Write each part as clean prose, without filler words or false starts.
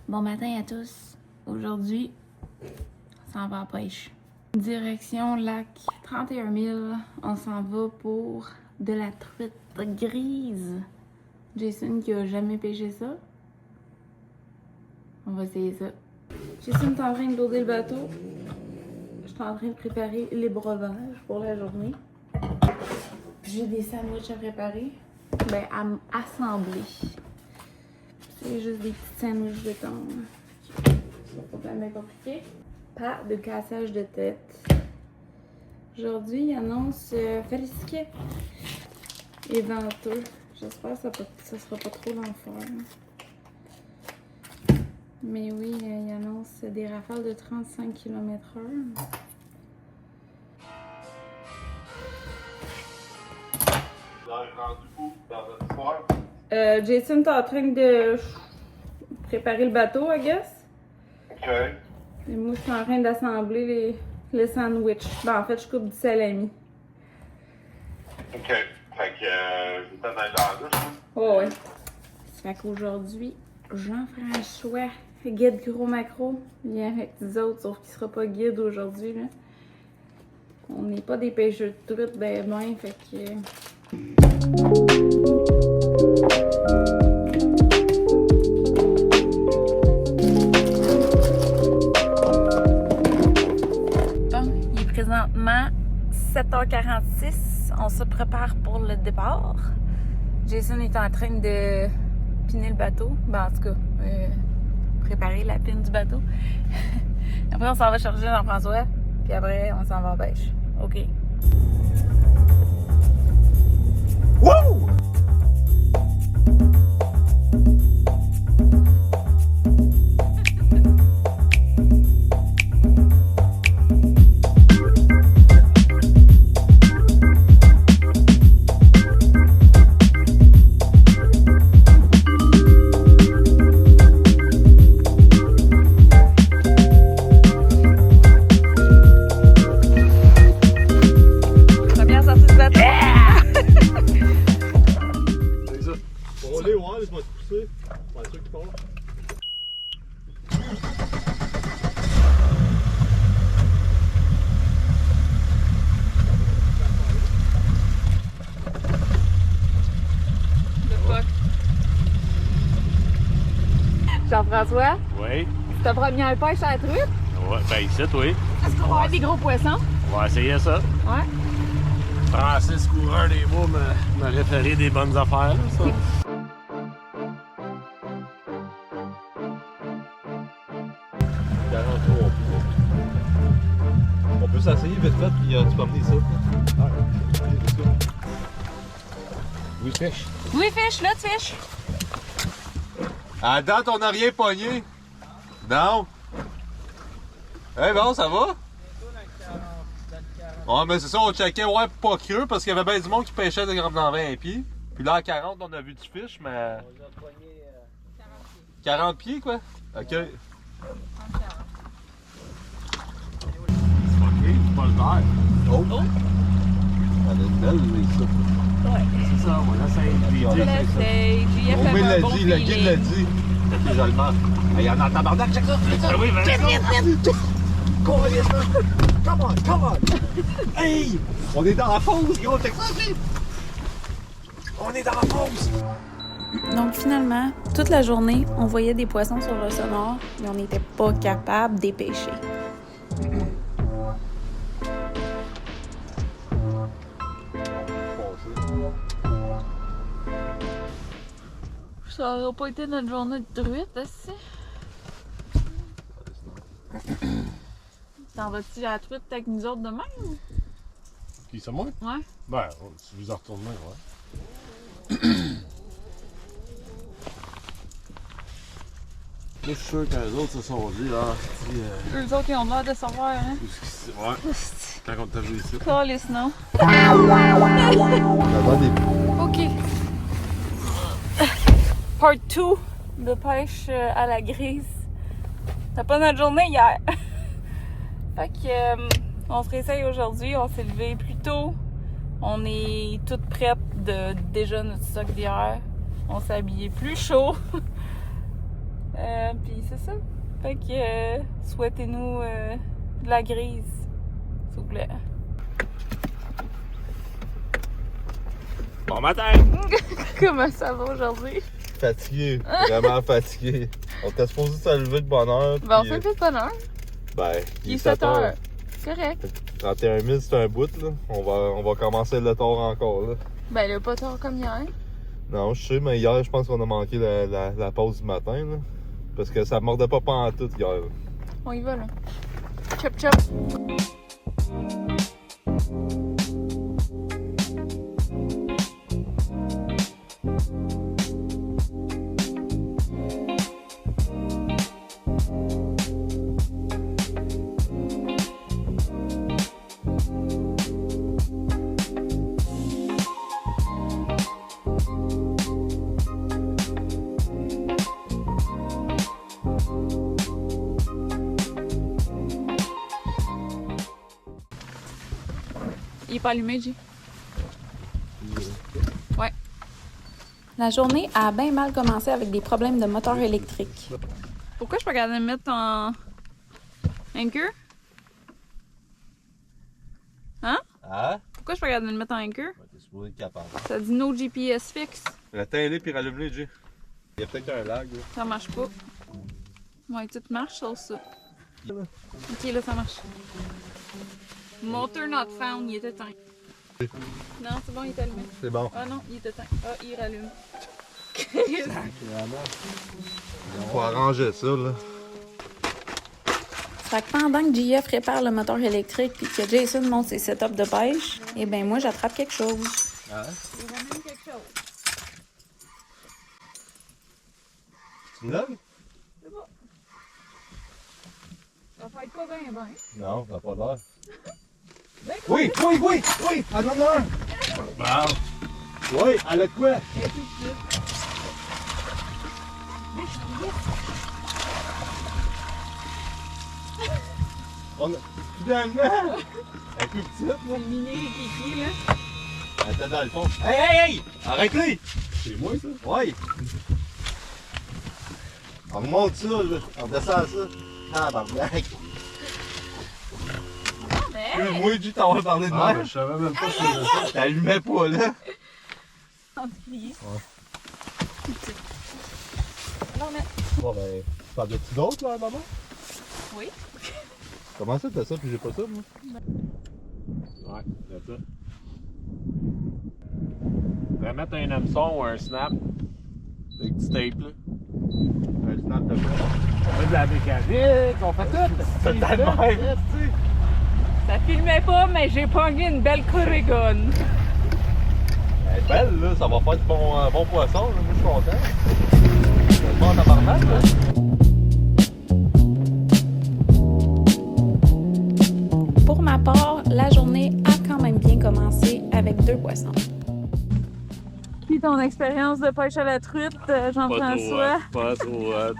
Bon matin à tous. Aujourd'hui, on s'en va à pêche. Direction lac 31 000. On s'en va pour de la truite grise. Jason qui a jamais pêché ça. On va essayer ça. Jason est en train de loader le bateau. Je suis en train de préparer les breuvages pour la journée. J'ai des sandwichs à préparer. Ben, à assembler. C'est juste des petits sandwichs de thon. C'est pas vraiment compliqué. Pas de cassage de tête. Aujourd'hui, il annonce Felicité et venteux. J'espère que ça sera pas trop l'enfer. Mais oui, il annonce des rafales de 35 km/h. Jason, t'es en train de préparer le bateau, I guess. OK. Et moi, je suis en train d'assembler les sandwichs. Ben, en fait, je coupe du salami. OK. Fait que je vais t'en aller dans la douche. Oh, ouais. Ça fait qu'aujourd'hui, Jean-François, guide gros macro, vient avec nous autres, sauf qu'il sera pas guide aujourd'hui, là. On n'est pas des pêcheurs de truite, ben, fait que... Bon, il est présentement 7h46. On se prépare pour le départ. Jason est en train de piner le bateau. Ben, en tout cas, préparer la pine du bateau. Après, on s'en va chercher Jean-François. Puis après, on s'en va en pêche. OK. Wouh! Jean-François, Oui. c'est ta première pêche à la truite? Ouais, ben ici, oui. Est-ce qu'on va avoir des gros poissons? On va essayer ça. Ouais. Francis Coureur des Bois m'a référé des bonnes affaires, là, ça. On peut s'asseoir vite fait, puis tu peux amener ça. Oui, pêche. Oui, fiche, là, tu fiches. À date, on n'a rien pogné. Non? Eh bon, ça va? Ouais, mais c'est ça, on checkait, ouais, pas creux, parce qu'il y avait bien du monde qui pêchait dans 20 pieds. Puis là, à 40, on a vu du fish, mais... On a pogné 40 pieds, quoi? OK. C'est pas le vert. Oh! Elle est belle, mais ça. Ouais. C'est ça, on essaye. On l'essaye. JF On avait l'a un bon dit, le guide l'a feeling. dit. OK, je le marque. Il y en a en tabarnak, check ça! Ah oui, ben ça. Come on, come on! Hey! On est dans la fosse, gros, check ça, aussi! On est dans la fosse! Donc finalement, toute la journée, on voyait des poissons sur le sonore, mais on n'était pas capable de les pêcher. Ça n'aurait pas été notre journée de truite, aussi. T'en vas-tu à la truite avec nous autres demain? Qui, c'est moi? Ouais. Ben, si vous en retournez, ouais. Moi, je suis sûr que les autres se sont dit, là, Eux autres, ils ont l'air de savoir, hein? ouais, quand on t'a vu ici. Calisse, non? OK. Part 2 de pêche à la grise. C'était pas notre journée hier. Fait que on se réessaye aujourd'hui. On s'est levé plus tôt. On est toutes prêtes de déjà notre stock d'hier. On s'est habillé plus chaud. Puis c'est ça. Fait que souhaitez-nous de la grise, s'il vous plaît. Bon matin! Comment ça va aujourd'hui? Fatigué, vraiment fatigué. On était supposé se lever de bonne heure. Ben, on puis, fait plus de bonheur. Ben, Il est 7 heures. Correct. 31 000, c'est un bout, là. On va commencer le tour encore, là. Ben, là, pas tard comme hier. Non, je sais, mais hier, je pense qu'on a manqué la pause du matin, là. Parce que ça mordait pas en tout hier. Là. On y va, là. Chop, chop. Il est pas allumé, J. Ouais. La journée a bien mal commencé avec des problèmes de moteur électrique. Pourquoi je peux regarder mettre en anchor? Hein? Ah? Pourquoi je peux regarder le mettre en anchor? T'es supposé être capable. Ça dit no GPS fixe. Retiens-les puis rallume-les, Jay. Il y a peut-être un lag, là. Ça marche pas. Ouais, tout marche sauf ça. Ok, là, ça marche. Motor not found, il est éteint. Non, c'est bon, il est allumé. C'est bon. Ah non, il est éteint. Ah, il rallume. Faut arranger ça, là. Fait que pendant que JF répare le moteur électrique et que Jason monte ses setups de pêche, eh ben moi j'attrape quelque chose. Ah? Il ramène quelque chose. Tu me donnes? C'est bon. Ça va être pas bien, ben. Non, ça n'a pas l'air. Ben, Oui! Elle en a un! Bon. Oui, elle a quoi? On a... Finalement! Elle est plus petite, là. le mini kiki, là. Elle était dans le fond. Hey! Arrête-les! C'est moi, ça? Oui! On remonte ça, là. On descend ça. Ah, barbac! Moi, J, t'en vas parler de Ah, moi. je savais même pas que c'était ça. T'allumais pas, là. Bon, ben, t'en as-tu d'autres, là, maman? Oui. Comment ça, t'as ça, puis j'ai pas ça, moi? Ouais, c'est ça. On va mettre un hameçon ou un snap. Avec du tape, là. Un snap de quoi? On fait de la mécanique, on fait tout. C'est de la même. Ça filmait pas, mais j'ai pogné une belle corrigone. Elle est belle, là. Ça va faire du bon poisson, là. Moi, je suis content. C'est bon tabarnak, là. Pour ma part, la journée a quand même bien commencé avec 2 poissons. Puis ton expérience de pêche à la truite, Jean-François? Pas trop hot.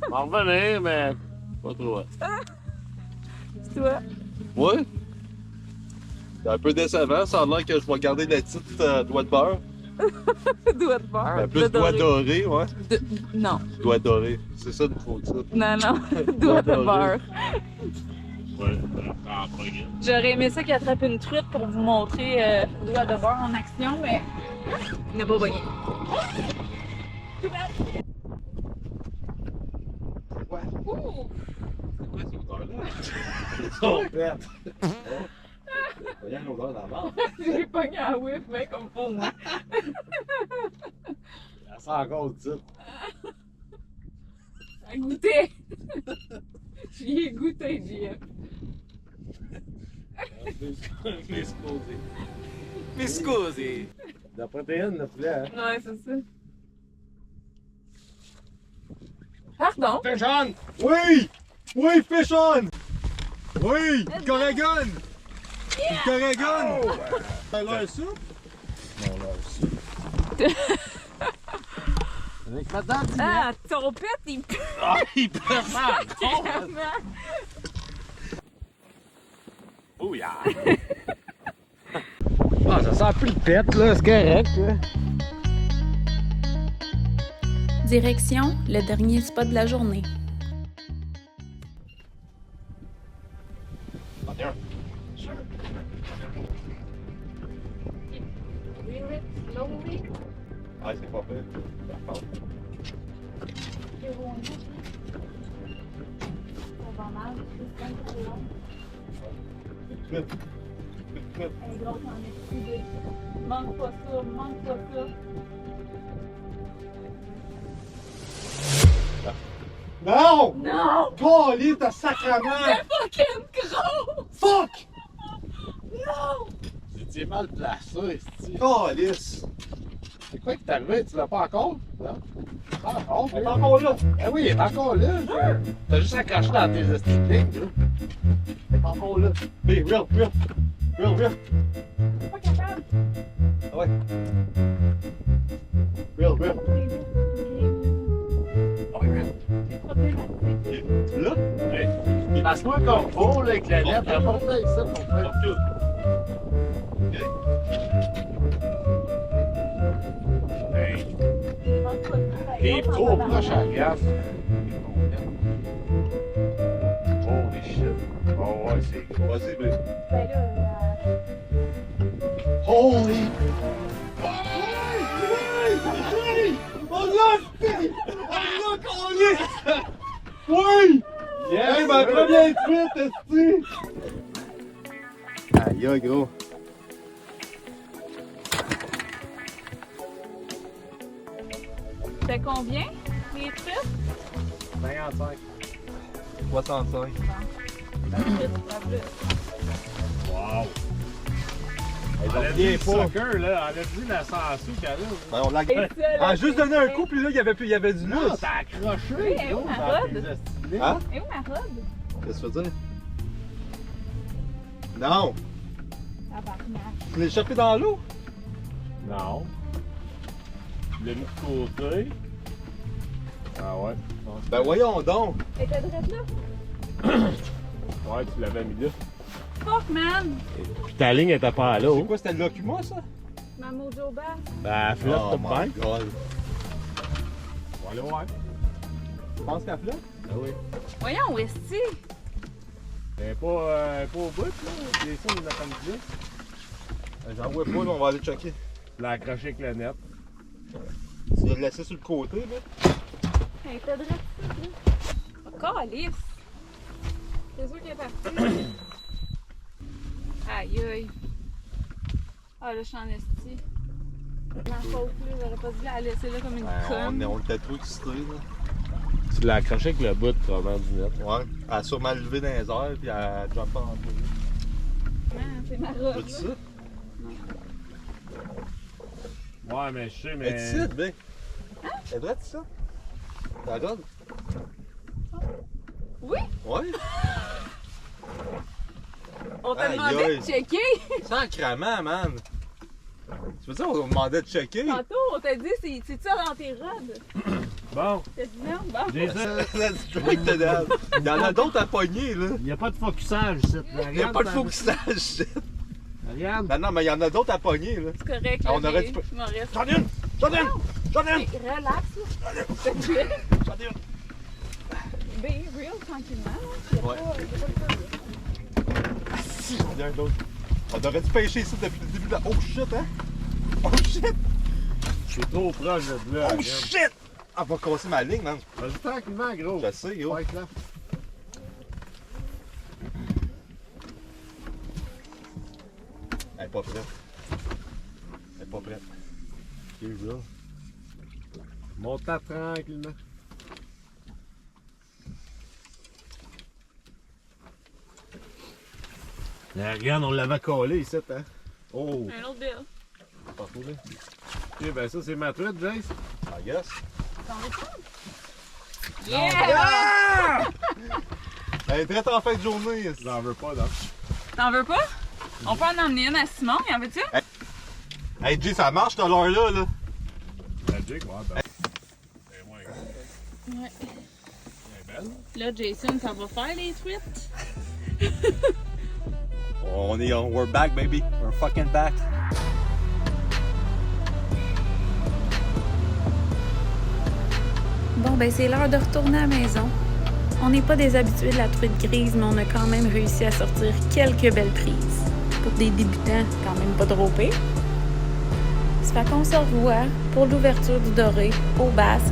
M'en revenir, mais pas trop hot. C'est toi? Ouais. C'est un peu décevant. Ça a l'air que je vais garder le titre doigt de beurre. Doigt de beurre. Ben, plus doigt doré, ouais. Non. Doigt doré. C'est ça le faux titre. Non, non. Doigt de beurre. Ouais, ça pas grave. J'aurais aimé ça qu'il attrape une truite pour vous montrer doigt de beurre en action, mais il n'a pas gagné. Ouais. Ouh! C'est quoi cette odeur-là? C'est trop bête. Il y a une odeur dans la barbe. J'ai pogné à whiff, mais comme pour moi. Elle sent encore le titre. À goûter. J'y ai goûté, JF. Mais scusi. De la protéine, le poulet, hein? Ouais, c'est ça. Pardon? Fish on! Oui! Oui, fish on! Oui! Corrigan! Corrigan! T'as l'air soupe? Non, l'air soupe. Avec ma dent, Ah, ton pet, il pue ah, il peut mal! vraiment. Bouillard! Ah, ça sent plus le pète, là, c'est correct, là. Direction, le dernier spot de la journée. Ouais, c'est pas fait. Manque pas ça, manque pas ça. Non! Non! Caliste, t'as sacrament! C'est fucking gros! Fuck! Non! T'es mal placé, c'est. Caliste! C'est quoi qui t'est arrivé? Tu l'as pas encore? Non? Pas encore? Elle est encore là! Ah oui, il est encore là. T'as juste accroché dans tes estiquettes, là. Elle est encore là! Mais real! Pas capable! Ah ouais! Real! Ah oui, Là? oui. Passe-moi comme faux, là, avec la lettre. T'as pas fait ça, ton frère. Hey, t'es trop proche à la gaffe. Holy shit. Oh ouais, c'est gros. Vas-y, mais. Ben là, Holy! Oui! Yes, Hey, ma sir. première truite, esti! Aïe, aïe, gros. c'est combien, les trucs? 55. 65. Wow. Elle Elle a revient dit le pas. soccer, là. Elle a dit la sensou qu'elle a. Ben, on l'a. Et ça, là, Elle a juste donné un coup, puis là, il y avait du Non, lousse. t'as accroché. Oui, elle est où, gros, ma dans robe? tes estimés. Hein? Et où ma robe? Qu'est-ce que tu veux dire? Non! Tabarnak. Tu l'as échappé dans l'eau? Non. Tu l'as mis de côté. Ah ouais? Ben, voyons donc! Elle était drette là? Ouais, tu l'avais mis là. Fuck, man! Puis ta ligne était pas là. C'est quoi, c'était le Locuma, ça? Ma mojo basse. Ben, elle flotte Oh tout my bien. god! On va aller voir. Tu penses qu'elle flotte? Ah oui. Voyons, où est-ce Elle est pas au bout, là. C'est ça, les après-midi. J'en vois pas, là, on va aller checker. Tu l'as accroché avec le net. Tu l'as laissé sur le côté, là? Elle était drette là. Oh, calice! C'est sûr qu'elle est partie. Aïe aïe. Ah là, je suis en esti. Ma faute, là, j'aurais pas dû la laisser là comme une conne. On était trop excités, là. Tu l'as accroché avec le bout, probablement, du net. Ouais. Elle a sûrement levé dans les airs, puis elle a jumpé en bas. Ah, c'est ma robe. Veux-tu ça? Ouais, mais je sais, mais. Es-tu ben? C'est vrai, ça? La robe? Oui? Ouais. On t'a Aïe, demandé aïe. de checker. Sacrement, man! Tu veux dire, on demandait de checker? Tantôt, on t'a dit, c'est ça dans tes robes. Bon, T'as dit non? Bon. Jason, Let's drink to that. Il y en a d'autres à pogner, là. il n'y a pas de focusage ici. Il n'y a pas de focusage, shit. Regarde. Non, mais il y en a d'autres à pogner, là. C'est correct. Ah, on là, aurait j'ai- dû- il m'en reste. J'en ai une! J'en ai une! J'en ai une! Hey, relax, là. S'il te plaît. J'en ai une! Be real, tranquillement. Là. Ouais. Y a pas de feu, là. Si, j'en ai un autre. On aurait dû pêcher ici depuis le début de la... Oh shit, hein? Oh shit! Je suis trop proche de là. Oh regarde. shit! Elle va casser ma ligne, man. Vas-y tranquillement, gros. Je sais, gros. Ouais, là. Elle est pas prête. Elle est pas prête. Ok, là. Monte-la tranquillement. Là, regarde, on l'avait collé ici, hein. Oh! Un autre bill. Partout, là. Ok, ben ça, c'est ma truite, Jace. I guess. T'en veux prendre? Yeah! Elle est très en fin de journée. J'en veux pas, là. T'en veux pas? On peut en emmener une à Simon, y'en veux-tu? Hey, Jay, ça marche, t'as l'heure là, là. Magic, ouais, ben. Ben, ouais. Ouais. Elle est belle. Là, Jason, ça va faire les truites? We're back, baby. We're fucking back. Bon, ben c'est l'heure de retourner à la maison. On n'est pas des habitués de la truite grise, mais on a quand même réussi à sortir quelques belles prises. Pour des débutants, quand même pas trop pire. Ça fait qu'on se revoit pour l'ouverture du doré au Basque.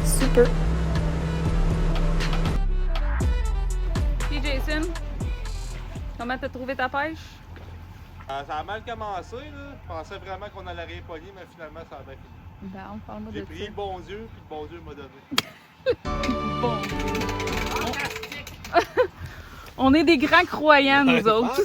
Super! Puis Jason, comment t'as trouvé ta pêche? Ça a mal commencé, là. Je pensais vraiment qu'on allait rien pogner, mais finalement, ça a bien fini. Ben, parle-moi de J'ai ça. pris le bon Dieu, puis le bon Dieu m'a donné. Bon. On est des grands croyants, nous autres.